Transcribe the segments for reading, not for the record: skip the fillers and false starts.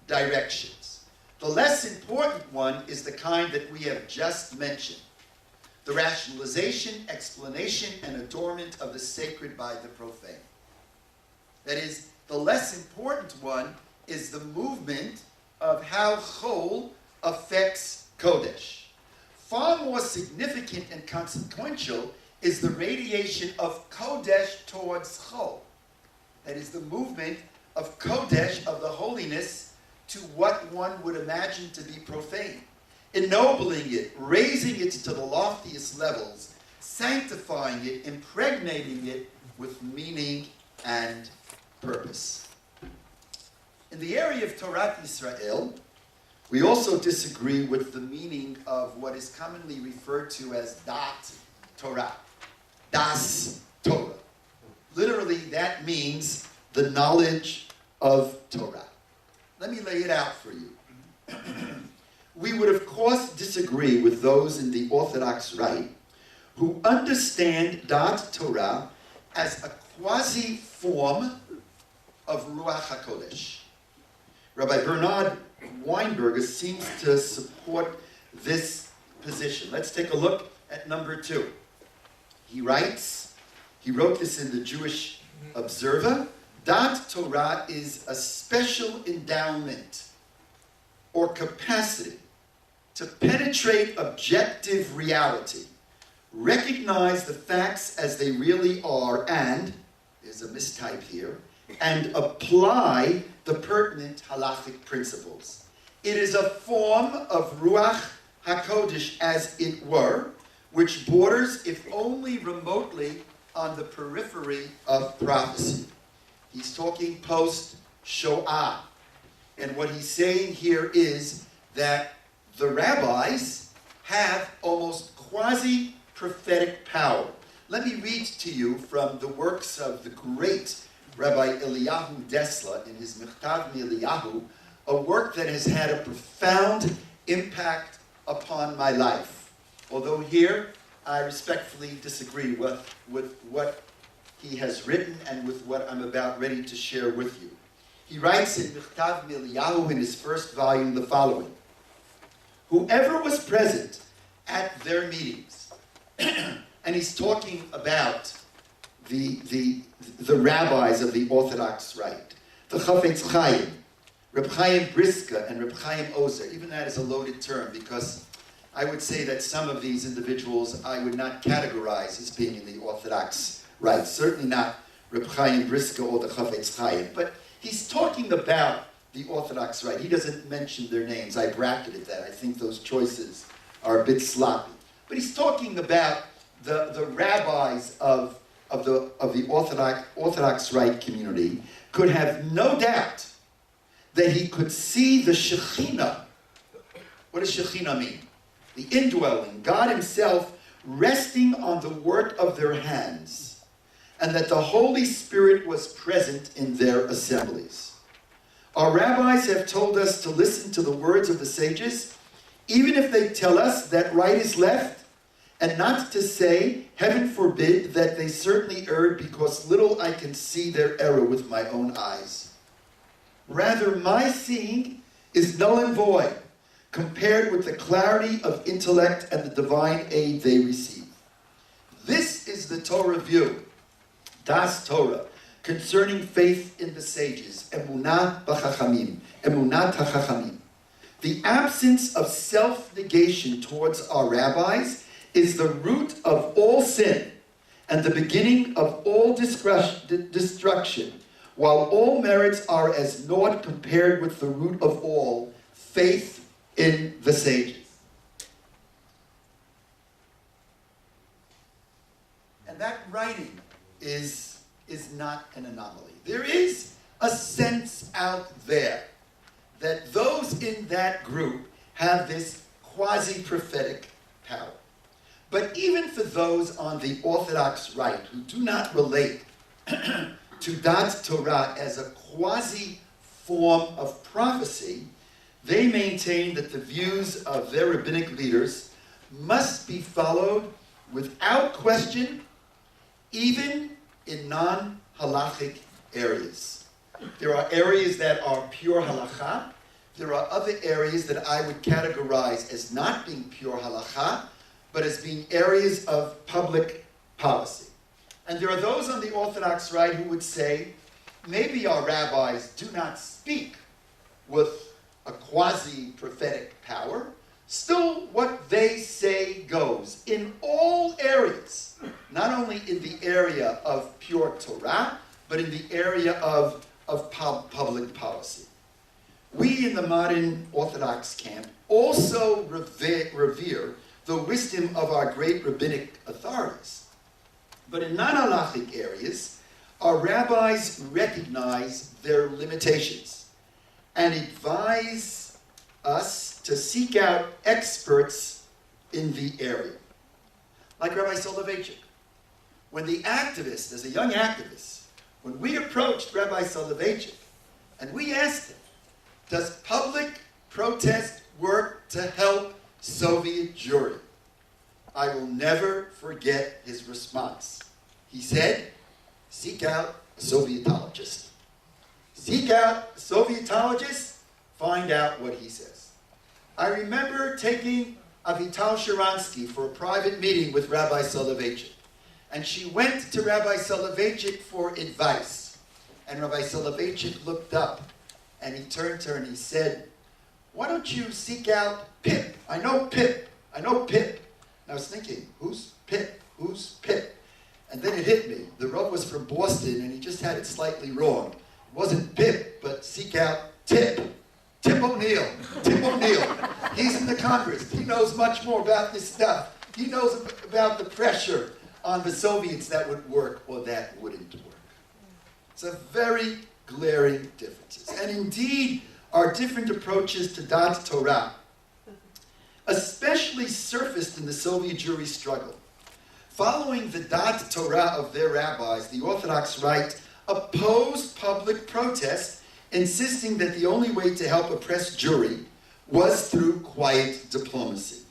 directions. The less important one is the kind that we have just mentioned, the rationalization, explanation, and adornment of the sacred by the profane. That is, the less important one is the movement of how Chol affects Kodesh. Far more significant and consequential is the radiation of Kodesh towards Chol. That is the movement of Kodesh, of the holiness, to what one would imagine to be profane. Ennobling it, raising it to the loftiest levels, sanctifying it, impregnating it with meaning and purpose. In the area of Torah Yisrael, we also disagree with the meaning of what is commonly referred to as Dat Torah. Das Torah. Literally, that means the knowledge of Torah. Let me lay it out for you. We would, of course, disagree with those in the Orthodox rite who understand Dat Torah as a quasi-form of Ruach HaKodesh. Rabbi Bernard Weinberger seems to support this position. Let's take a look at number 2. He wrote this in the Jewish Observer, Dat Torah is a special endowment or capacity to penetrate objective reality, recognize the facts as they really are, and, there's a mistype here, and apply the pertinent halachic principles. It is a form of Ruach HaKodesh, as it were, which borders, if only remotely, on the periphery of prophecy. He's talking post-Shoah. And what he's saying here is that the rabbis have almost quasi-prophetic power. Let me read to you from the works of the great Rabbi Eliyahu Desla in his Michtav Eliyahu, a work that has had a profound impact upon my life. Although here, I respectfully disagree with what he has written and with what I'm about ready to share with you. He writes in Michtav Eliyahu in his first volume the following: whoever was present at their meetings, and he's talking about the rabbis of the Orthodox rite, the Chafetz Chaim, Reb Chaim Briska, and Reb Chaim Ozer. Even that is a loaded term, because I would say that some of these individuals I would not categorize as being in the Orthodox rite. Certainly not Reb Chaim Briska or the Chafetz Chaim. But he's talking about the Orthodox rite. He doesn't mention their names. I bracketed that. I think those choices are a bit sloppy. But he's talking about the rabbis of the Orthodox rite community could have no doubt that he could see the Shekhinah. What does Shekhinah mean? The indwelling, God himself resting on the work of their hands, and that the Holy Spirit was present in their assemblies. Our rabbis have told us to listen to the words of the sages, even if they tell us that right is left, and not to say, heaven forbid, that they certainly erred, because little I can see their error with my own eyes. Rather, my seeing is null and void, compared with the clarity of intellect and the divine aid they receive. This is the Torah view, Das Torah, concerning faith in the sages, Emunah b'chachamim, Emunat hachachamim. The absence of self-negation towards our rabbis is the root of all sin and the beginning of all destruction, while all merits are as naught compared with the root of all, faith in the sages. And that writing is not an anomaly. There is a sense out there that those in that group have this quasi-prophetic power. But even for those on the Orthodox rite who do not relate to Dat Torah as a quasi-form of prophecy, they maintain that the views of their rabbinic leaders must be followed without question, even in non-halachic areas. There are areas that are pure halakha, there are other areas that I would categorize as not being pure halacha, but as being areas of public policy. And there are those on the Orthodox right who would say, maybe our rabbis do not speak with a quasi-prophetic power. Still, what they say goes in all areas, not only in the area of pure Torah, but in the area of public policy. We in the modern Orthodox camp also revere the wisdom of our great rabbinic authorities. But in non-halachic areas, our rabbis recognize their limitations and advise us to seek out experts in the area. Like Rabbi Soloveitchik. When the activist, as a young activist, when we approached Rabbi Soloveitchik and we asked him, does public protest work to help Soviet Jewry? I will never forget his response. He said, seek out a Sovietologist. Seek out a Sovietologist, find out what he says. I remember taking Avital Sharansky for a private meeting with Rabbi Soloveitchik. And she went to Rabbi Soloveitchik for advice. And Rabbi Soloveitchik looked up and he turned to her and he said, why don't you seek out Pip? I know Pip. And I was thinking, who's Pip? Who's Pip? And then it hit me. The Rav was from Boston and he just had it slightly wrong. It wasn't Pip, but seek out Tip. Tip O'Neill. Tip O'Neill. He's in the Congress. He knows much more about this stuff. He knows about the pressure on the Soviets that would work or that wouldn't work. It's a very glaring differences. And indeed, our different approaches to Dat Torah, especially surfaced in the Soviet Jewry struggle. Following the Dat Torah of their rabbis, the Orthodox right opposed public protest, insisting that the only way to help oppressed Jewry was through quiet diplomacy.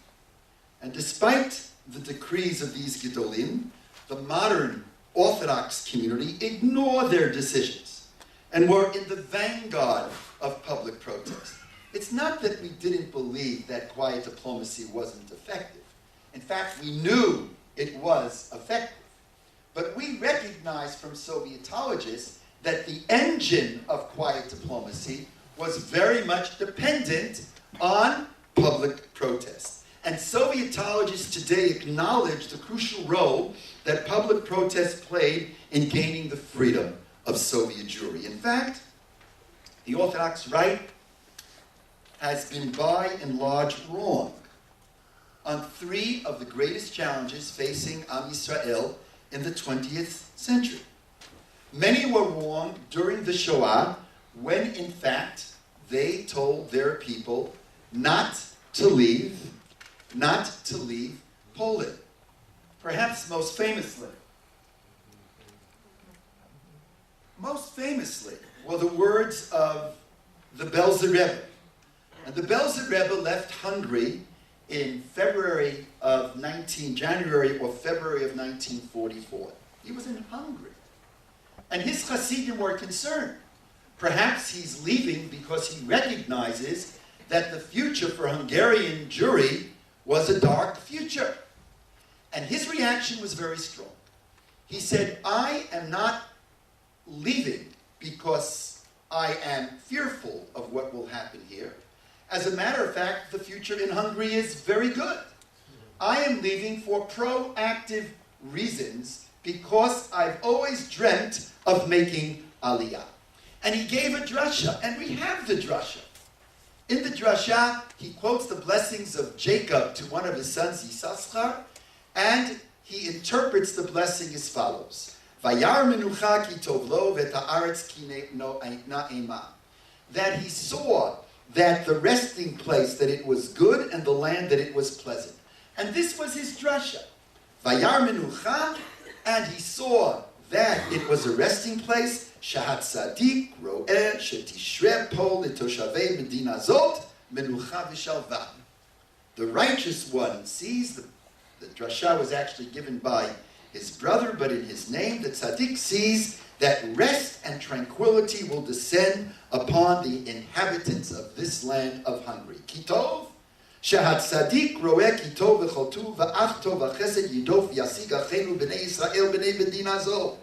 And despite the decrees of these Gedolim, the modern Orthodox community ignored their decisions and were in the vanguard of public protest. It's not that we didn't believe that quiet diplomacy wasn't effective. In fact, we knew it was effective. But we recognized from Sovietologists that the engine of quiet diplomacy was very much dependent on public protest. And Sovietologists today acknowledge the crucial role that public protest played in gaining the freedom of Soviet Jewry. In fact, the Orthodox right has been by and large wrong on three of the greatest challenges facing Am Yisrael in the 20th century. Many were wrong during the Shoah when, in fact, they told their people not to leave Poland. Perhaps most famously were the words of the Belzer Rebbe. And the Belzer Rebbe left Hungary in January or February of 1944. He was in Hungary. And his Hasidim were concerned. Perhaps he's leaving because he recognizes that the future for Hungarian Jewry was a dark future. And his reaction was very strong. He said, I am not leaving because I am fearful of what will happen here. As a matter of fact, the future in Hungary is very good. I am leaving for proactive reasons because I've always dreamt of making Aliyah. And he gave a drasha, and we have the drasha. In the drasha, he quotes the blessings of Jacob to one of his sons, Yisachar, and he interprets the blessing as follows. Vayar menucha ki tov lo v'ta'aretz ki na'ema. That he saw that the resting place, that it was good, and the land, that it was pleasant. And this was his drasha. Vayar menucha, and he saw that it was a resting place. Shahat Sadiq ro'eh shetishre po letoshavei medina zot menucha v'shalva. The righteous one sees, the drasha was actually given by his brother, but in his name, the tzaddik sees that rest and tranquility will descend upon the inhabitants of this land of Hungary. Kitov, shehat tzadik roeh kitov v'chotu v'ach tov v'chesed yidof yasig achenu b'nei Yisrael b'nei medina zo.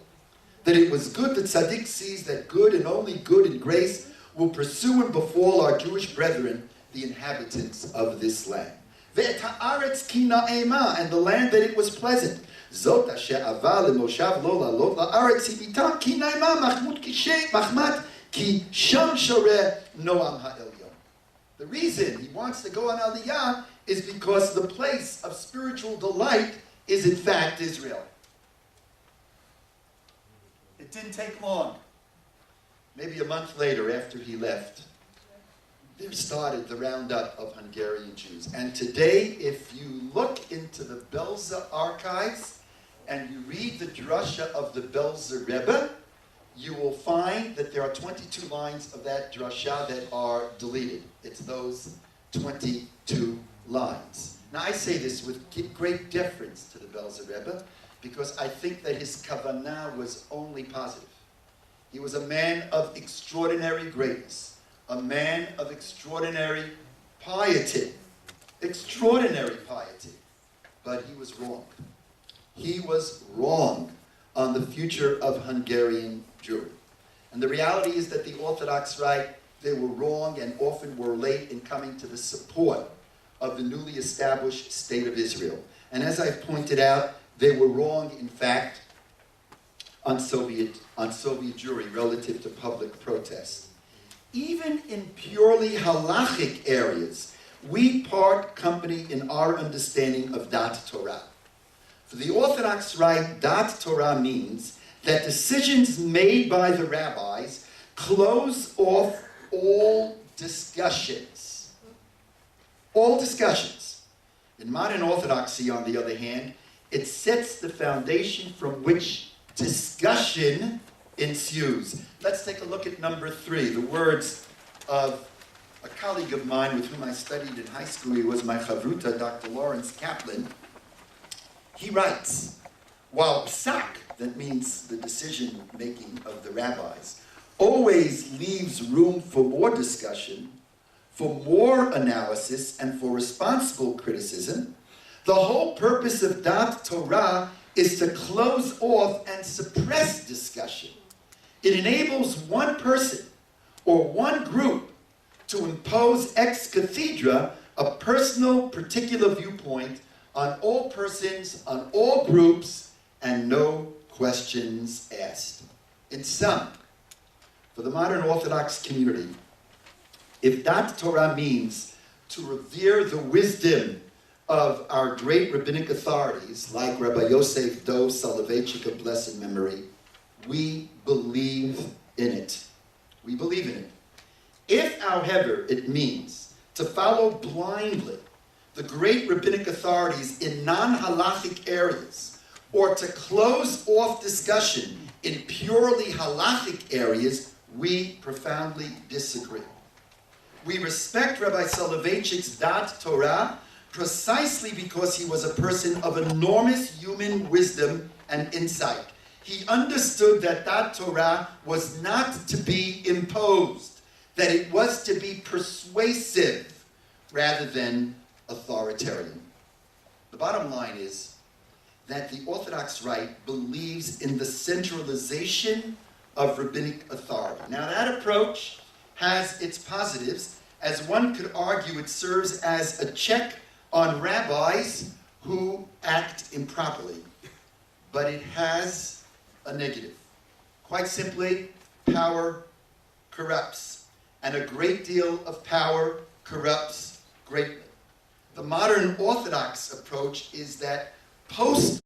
That it was good that tzaddik sees that good and only good and grace will pursue and befall our Jewish brethren, the inhabitants of this land. Ve'et ha'aretz ki na'ema, and the land that it was pleasant. Zot asher ava lemoshav lo la'alot la'aretz hibitam ki na'ema machmat ki sham shoreh noam ha'elyon. The reason he wants to go on Aliyah is because the place of spiritual delight is in fact Israel. It didn't take long. Maybe a month later, after he left, there started the roundup of Hungarian Jews. And today, if you look into the Belzer archives and you read the drasha of the Belzer Rebbe, you will find that there are 22 lines of that drasha that are deleted. It's those 22 lines. Now, I say this with great deference to the Belzer Rebbe, because I think that his kavanah was only positive. He was a man of extraordinary greatness, a man of extraordinary piety, but he was wrong. He was wrong on the future of Hungarian Jewry. And the reality is that the Orthodox right, they were wrong and often were late in coming to the support of the newly established state of Israel. And as I've pointed out, they were wrong, in fact, on Soviet Jewry relative to public protest. Even in purely halachic areas, we part company in our understanding of Dat Torah. For the Orthodox right, Dat Torah means that decisions made by the rabbis close off all discussions. All discussions. In modern Orthodoxy, on the other hand, it sets the foundation from which discussion ensues. Let's take a look at number 3, the words of a colleague of mine with whom I studied in high school. He was my chavruta, Dr. Lawrence Kaplan. He writes, while psak, that means the decision-making of the rabbis, always leaves room for more discussion, for more analysis, and for responsible criticism, the whole purpose of Dat Torah is to close off and suppress discussion. It enables one person or one group to impose ex cathedra a personal, particular viewpoint on all persons, on all groups, and no questions asked. In sum, for the modern Orthodox community, if Dat Torah means to revere the wisdom of our great rabbinic authorities, like Rabbi Yosef Dov Soloveitchik of blessed memory, we believe in it. We believe in it. If, however, it means to follow blindly the great rabbinic authorities in non-halachic areas, or to close off discussion in purely halachic areas, we profoundly disagree. We respect Rabbi Soloveitchik's Dat Torah precisely because he was a person of enormous human wisdom and insight. He understood that Dat Torah was not to be imposed, that it was to be persuasive rather than authoritarian. The bottom line is that the Orthodox right believes in the centralization of rabbinic authority. Now, that approach has its positives. As one could argue, it serves as a check on rabbis who act improperly. But it has a negative. Quite simply, power corrupts. And a great deal of power corrupts greatly. The modern Orthodox approach is that post